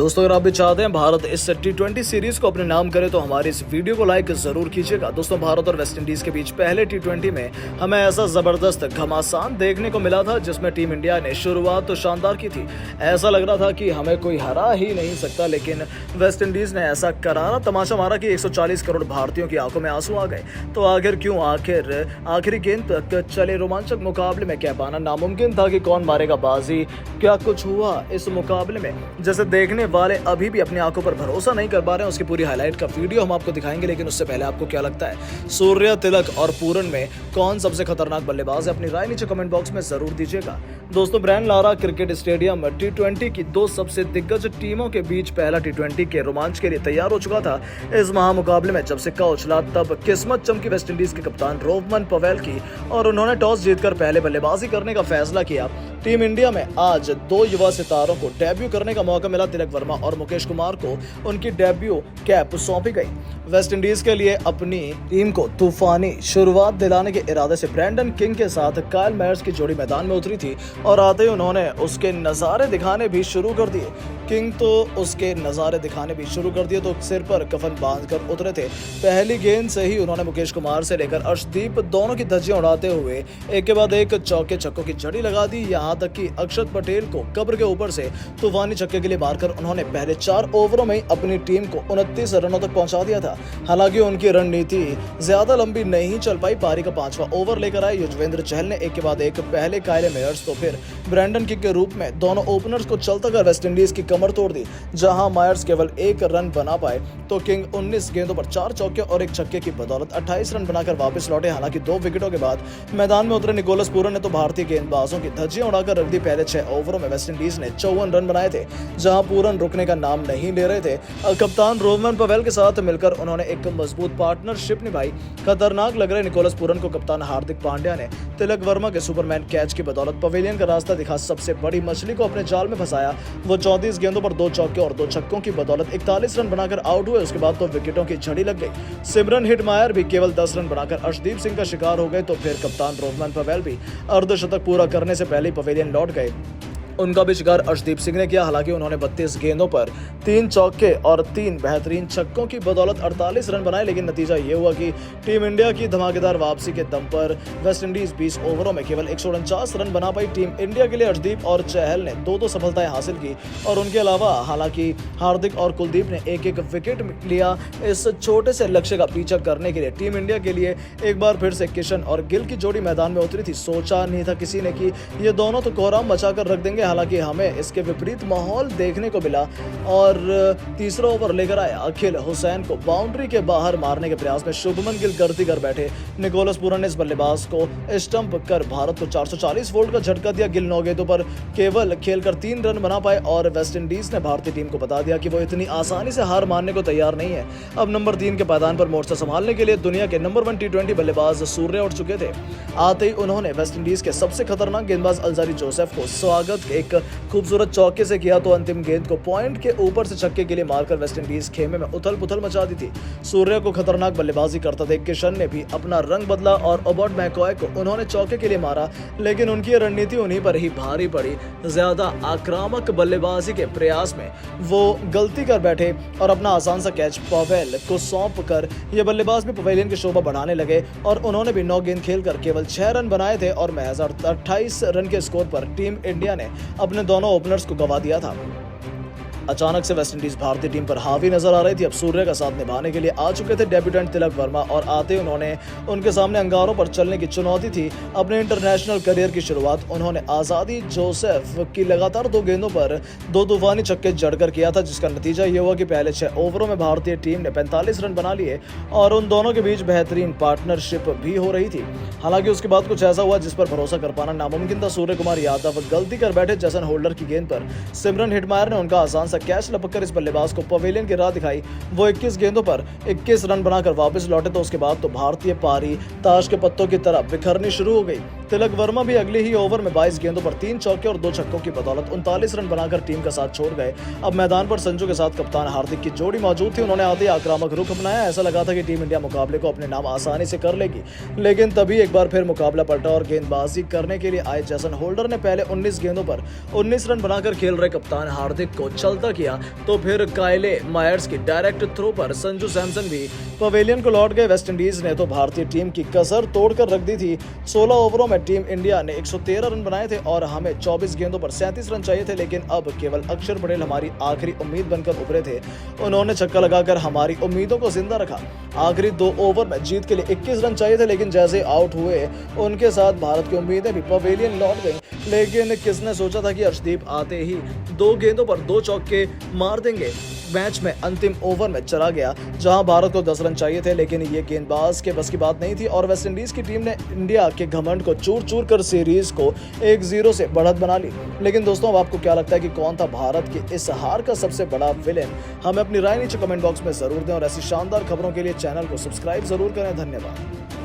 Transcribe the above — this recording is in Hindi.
दोस्तों अगर आप भी चाहते हैं भारत इस T20 सीरीज को अपने नाम करे तो हमारी इस वीडियो को लाइक जरूर कीजिएगा। दोस्तों भारत और वेस्ट इंडीज के बीच पहले T20 में हमें ऐसा जबरदस्त घमासान देखने को मिला था जिसमें टीम इंडिया ने शुरुआत तो शानदार की थी। ऐसा लग रहा था कि हमें कोई हरा ही नहीं सकता, लेकिन वेस्ट इंडीज ने ऐसा करारा तमाशा मारा कि 140 करोड़ भारतीयों की आंखों में आंसू आ गए। तो आखिर क्यों, आखिरी गेंद तक चले रोमांचक मुकाबले में कह पाना नामुमकिन था कि कौन मारेगा बाजी। क्या कुछ हुआ इस मुकाबले में, जैसे देखने वाले अभी भी अपनी आंखों पर भरोसा नहीं कर पा रहे हैं। उसकी पूरी हाईलाइट का वीडियो हम आपको दिखाएंगे, लेकिन उससे पहले आपको क्या लगता है सूर्य, तिलक और पूरन में कौन सबसे खतरनाक बल्लेबाज है? अपनी राय नीचे कमेंट बॉक्स में जरूर दीजिएगा। दोस्तों Brian Lara cricket stadium T20 की दो सबसे दिग्गज टीमों के बीच पहला T20 के रोमांच के लिए तैयार हो चुका था। इस महामुकाबले में जब सिक्का उछला तब किस्मत चमकी वेस्टइंडीज के कप्तान रोहमन पवेल की और उन्होंने टॉस जीतकर पहले बल्लेबाजी करने का फैसला किया। टीम इंडिया में आज दो युवा सितारों को डेब्यू करने का मौका मिला। तिलक वर्मा और मुकेश कुमार को उनकी डेब्यू कैप सौंपी गई। वेस्ट इंडीज के लिए अपनी टीम को तूफानी शुरुआत दिलाने के इरादे से ब्रैंडन किंग के साथ काइल मायर्स की जोड़ी मैदान में उतरी थी और आते ही उन्होंने उसके नज़ारे दिखाने भी शुरू कर दिए। किंग तो उसके नज़ारे दिखाने भी शुरू कर दिए तो सिर पर कफन बांधकर उतरे थे। पहली गेंद से ही उन्होंने मुकेश कुमार से लेकर अर्शदीप दोनों की धज्जियां उड़ाते हुए एक के बाद एक चौके छक्कों की झड़ी लगा दी। यहाँ तक कि अक्षत पटेल को कब्र के ऊपर से तूफानी छक्के के लिए मारकर उन्होंने पहले 4 ओवरों में अपनी टीम को 29 रनों तक पहुंचा दिया था। हालांकि उनकी रणनीति ज्यादा लंबी नहीं चल पाई। पारी का 5वां ओवर लेकर आए युजवेंद्र चहल ने एक के बाद एक, पहले काइल मायर्स तो फिर ब्रैंडन किंग के रूप में दोनों ओपनर्स को चलता कर वेस्टइंडीज की कमर तोड़ दी। जहां मायर्स केवल 1 रन बना पाए तो किंग 19 गेंदों पर 4 चौके और 1 छक्के की बदौलत 28 रन बनाकर वापस लौटे। हालांकि 2 विकेटों के बाद मैदान में उतरे निकोलस पूरन ने तो भारतीय गेंदबाजों की धज्जियां उड़ाकर रख दी। पहले 6 ओवरों में वेस्टइंडीज ने 54 रन बनाए थे, जहां पूरन रुकने का नाम नहीं ले रहे थे। कप्तान रोहमन पवेल के साथ मिलकर उन्होंने एक मजबूत पार्टनरशिप निभाई। खतरनाक लग रहे निकोलस पूरन को कप्तान हार्दिक पांड्या ने तिलक वर्मा के सुपरमैन कैच की बदौलत पवेलियन का रास्ता दिखा सबसे बड़ी मछली को अपने जाल में फंसाया। वो 34 गेंदों पर 2 चौके और 2 छक्कों की बदौलत 41 रन बनाकर आउट हुए। उसके बाद तो विकेटों की झड़ी लग गई। सिमरन हिटमायर भी केवल 10 रन बनाकर अर्शदीप सिंह का शिकार हो गए। तो फिर कप्तान रोहमन पवेल भी अर्धशतक पूरा करने से पहले पवेलियन लौट गए। उनका भी शिकार अर्शदीप सिंह ने किया। हालांकि उन्होंने 32 गेंदों पर 3 चौके और 3 बेहतरीन छक्कों की बदौलत 48 रन बनाए, लेकिन नतीजा ये हुआ कि टीम इंडिया की धमाकेदार वापसी के दम पर वेस्टइंडीज 20 ओवरों में केवल 149 रन बना पाई। टीम इंडिया के लिए अर्शदीप और चहल ने 2-2 सफलताएं हासिल की और उनके अलावा हालांकि हार्दिक और कुलदीप ने एक विकेट लिया। इस छोटे से लक्ष्य का पीछा करने के लिए टीम इंडिया के लिए एक बार फिर से किशन और गिल की जोड़ी मैदान में उतरी थी। सोचा नहीं था किसी ने कि ये दोनों तो कोहराम मचाकर रख देंगे। हालांकि हमें इसके विपरीत माहौल देखने को मिला और तीसरा ओवर लेकर आए अखिल हुसैन को बाउंड्री के बाहर मारने के प्रयास में शुभमन गिल गलती कर बैठे। निकोलस पूरन ने इस बल्लेबाज को स्टंप कर भारत को 440 वोल्ट का झटका दिया। गिल 9 गेंदों पर केवल खेलकर 3 रन बना पाए और वेस्टइंडीज ने भारतीय टीम को बता दिया कि वो इतनी आसानी से हार मानने को तैयार नहीं है। अब नंबर 3 के पायदान पर मोर्चा संभालने के लिए दुनिया के नंबर 1 T20 बल्लेबाज सूर्य उठ चुके थे। आते ही उन्होंने वेस्टइंडीज के सबसे खतरनाक गेंदबाज अल्जारी जोसेफ को स्वागत एक खूबसूरत चौके से किया तो अंतिम गेंद को पॉइंट के ऊपर से छक्के के लिए मारकर वेस्टइंडीज खेमे में उथल पुथल मचा दी थी। सूर्य को खतरनाक बल्लेबाजी करता देख किशन ने भी अपना रंग बदला और ओबर्ट मैकॉय को उन्होंने चौके के लिए मारा, लेकिन उनकी रणनीति उन्हीं पर ही भारी पड़ी। ज्यादा आक्रामक बल्लेबाजी के प्रयास में वो गलती कर बैठे और अपना आसान सा कैच पवेल को सौंप कर ये बल्लेबाज भी पवेलियन की शोभा बढ़ाने लगे और उन्होंने भी 9 गेंद खेलकर केवल 6 रन बनाए थे और महज 28 रन के स्कोर पर टीम इंडिया ने अपने दोनों ओपनर्स को गवा दिया था। अचानक से वेस्टइंडीज भारतीय टीम पर हावी नजर आ रही थी। अब सूर्य का साथ निभाने के लिए आ चुके थे डेब्यूटेंट तिलक वर्मा और आते उन्होंने उनके सामने अंगारों पर चलने की चुनौती थी। अपने इंटरनेशनल करियर की शुरुआत उन्होंने आजादी जोसेफ की लगातार 2 गेंदों पर 2 तूफानी छक्के जड़कर किया था, जिसका नतीजा ये हुआ कि पहले 6 ओवरों में भारतीय टीम ने 45 रन बना लिए और उन दोनों के बीच बेहतरीन पार्टनरशिप भी हो रही थी। हालांकि उसके बाद कुछ ऐसा हुआ जिस पर भरोसा कर पाना नामुमकिन था। सूर्य कुमार यादव गलती कर बैठे। जैसन होल्डर की गेंद पर सिमरन हिटमायर ने उनका आसान सा कैच लपककर इस बल्लेबाज को पवेलियन की राह दिखाई। वो 21 गेंदों पर 21 रन बनाकर वापस लौटे तो उसके बाद तो भारतीय पारी ताश के पत्तों की तरह बिखरनी शुरू हो गई। तिलक वर्मा भी अगले ही ओवर में 22 गेंदों पर 3 चौके और 2 छक्कों की बदौलत 39 रन बनाकर टीम का साथ छोड़ गए। अब मैदान पर संजू के साथ कप्तान हार्दिक की जोड़ी मौजूद थी। उन्होंने आते ही आक्रामक रुख अपनाया। ऐसा लगा था कि टीम इंडिया मुकाबले को अपने नाम आसानी से कर लेगी, लेकिन तभी एक बार फिर मुकाबला पलटा और गेंदबाजी करने के लिए आए जैसन होल्डर ने पहले 19 गेंदों पर 19 रन बनाकर खेल रहे कप्तान हार्दिक को चलते उल्टा किया तो फिर कायले मायर्स की डायरेक्ट थ्रो पर संजू सैमसन भी पवेलियन को लौट गए। वेस्टइंडीज ने तो भारतीय टीम की कसर तोड़कर रख दी थी। 16 ओवरों में टीम इंडिया ने 113 रन बनाए थे और हमें 24 गेंदों पर 37 रन चाहिए थे, लेकिन अब केवल अक्षर पटेल हमारी आखिरी उम्मीद बनकर उभरे थे। उन्होंने छक्का लगाकर हमारी उम्मीदों को जिंदा रखा। आखिरी 2 ओवर में जीत के लिए 21 रन चाहिए थे, लेकिन जैसे आउट हुए उनके साथ भारत की उम्मीदें भी पवेलियन लौट गईं। लेकिन किसने सोचा था कि अर्शदीप आते ही 2 गेंदों पर 2 चौके मार देंगे। मैच में अंतिम ओवर में चला गया जहां भारत को 10 रन चाहिए थे, लेकिन ये गेंदबाज के बस की बात नहीं थी और वेस्टइंडीज की टीम ने इंडिया के घमंड को चूर चूर कर सीरीज को 1-0 से बढ़त बना ली। लेकिन दोस्तों, अब आपको क्या लगता है कि कौन था भारत की इस हार का सबसे बड़ा विलेन? हमें अपनी राय नीचे कमेंट बॉक्स में जरूर दें और ऐसी शानदार खबरों के लिए चैनल को सब्सक्राइब जरूर करें। धन्यवाद।